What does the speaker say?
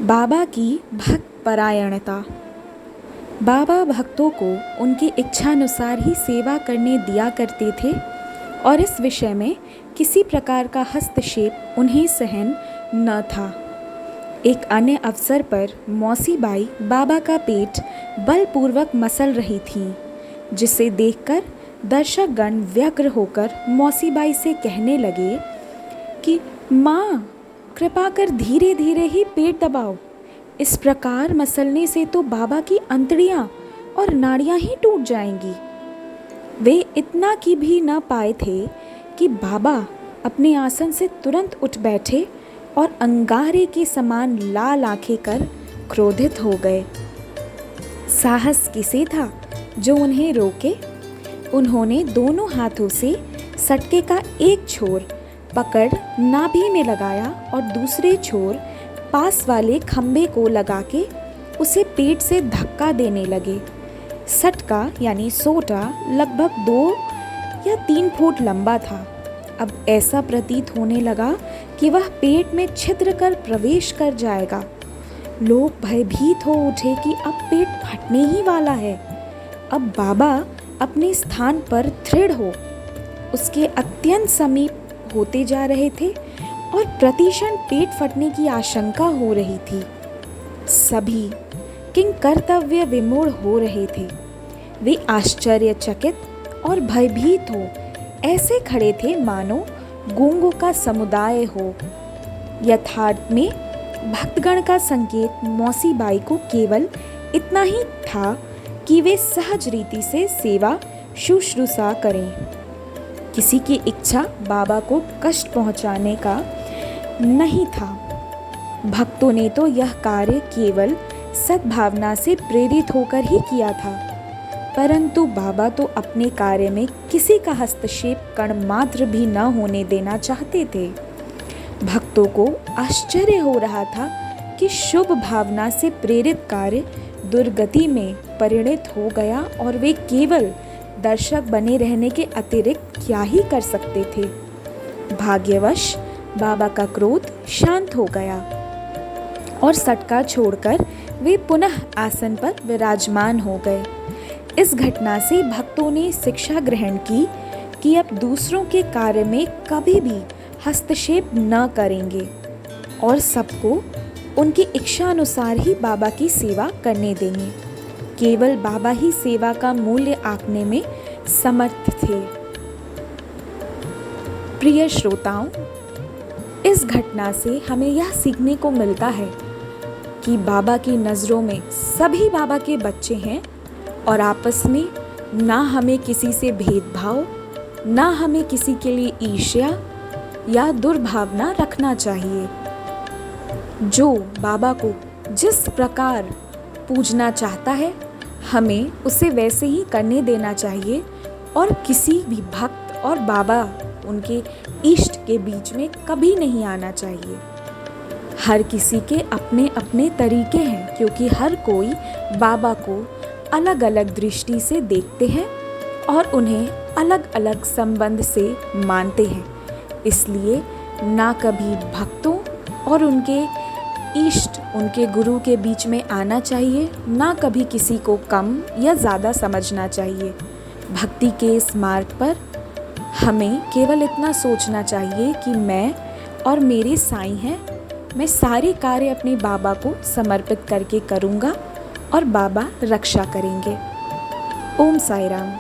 बाबा की भक्त परायणता। बाबा भक्तों को उनकी इच्छानुसार ही सेवा करने दिया करते थे और इस विषय में किसी प्रकार का हस्तक्षेप उन्हें सहन न था। एक अन्य अवसर पर मौसी बाई बाबा का पेट बलपूर्वक मसल रही थीं, जिसे देखकर दर्शकगण व्यग्र होकर मौसी बाई से कहने लगे कि माँ, कृपा कर धीरे धीरे ही पेट दबाओ। इस प्रकार मसलने से तो बाबा की अंतड़ियाँ और नाड़ियाँ ही टूट जाएंगी। वे इतना की भी न पाए थे कि बाबा अपने आसन से तुरंत उठ बैठे और अंगारे के समान लाल आंखें कर क्रोधित हो गए। साहस किसे था जो उन्हें रोके? उन्होंने दोनों हाथों से सटके का एक छोर पकड़ नाभि में लगाया और दूसरे छोर पास वाले खंभे को लगा के उसे पेट से धक्का देने लगे। सटका यानी सोटा लगभग 2 या 3 फुट लंबा था। अब ऐसा प्रतीत होने लगा कि वह पेट में छिद्र कर प्रवेश कर जाएगा। लोग भयभीत हो उठे कि अब पेट फटने ही वाला है। अब बाबा अपने स्थान पर दृढ़ हो उसके अत्यंत समीप होते जा रहे थे और प्रतिक्षण पेट फटने की आशंका हो रही थी। सभी किंग कर्तव्य विमूढ़ हो रहे थे। वे आश्चर्यचकित और भयभीत हो ऐसे खड़े थे मानो गूंगों का समुदाय हो। यथार्थ में भक्तगण का संकेत मौसी बाई को केवल इतना ही था कि वे सहज रीति से सेवा शुश्रूषा करें। किसी की इच्छा बाबा को कष्ट पहुंचाने का नहीं था। भक्तों ने तो यह कार्य केवल सद्भावना से प्रेरित होकर ही किया था, परंतु बाबा तो अपने कार्य में किसी का हस्तक्षेप कण मात्र भी न होने देना चाहते थे। भक्तों को आश्चर्य हो रहा था कि शुभ भावना से प्रेरित कार्य दुर्गति में परिणत हो गया और वे केवल दर्शक बने रहने के अतिरिक्त क्या ही कर सकते थे। भाग्यवश बाबा का क्रोध शांत हो गया और सटका छोड़कर वे पुनः आसन पर विराजमान हो गए। इस घटना से भक्तों ने शिक्षा ग्रहण की कि अब दूसरों के कार्य में कभी भी हस्तक्षेप न करेंगे और सबको उनकी इच्छा अनुसार ही बाबा की सेवा करने देंगे। केवल बाबा ही सेवा का मूल्य आंकने में समर्थ थे। प्रिय श्रोताओं, इस घटना से हमें यह सीखने को मिलता है कि बाबा की नज़रों में सभी बाबा के बच्चे हैं और आपस में ना हमें किसी से भेदभाव, ना हमें किसी के लिए ईर्ष्या या दुर्भावना रखना चाहिए। जो बाबा को जिस प्रकार पूजना चाहता है हमें उसे वैसे ही करने देना चाहिए और किसी भी भक्त और बाबा उनके इष्ट के बीच में कभी नहीं आना चाहिए। हर किसी के अपने अपने तरीके हैं, क्योंकि हर कोई बाबा को अलग अलग दृष्टि से देखते हैं और उन्हें अलग अलग संबंध से मानते हैं। इसलिए ना कभी भक्तों और उनके इष्ट, उनके गुरु के बीच में आना चाहिए, ना कभी किसी को कम या ज़्यादा समझना चाहिए। भक्ति के इस मार्ग पर हमें केवल इतना सोचना चाहिए कि मैं और मेरे साईं हैं, मैं सारे कार्य अपने बाबा को समर्पित करके करूँगा और बाबा रक्षा करेंगे। ओम साई राम।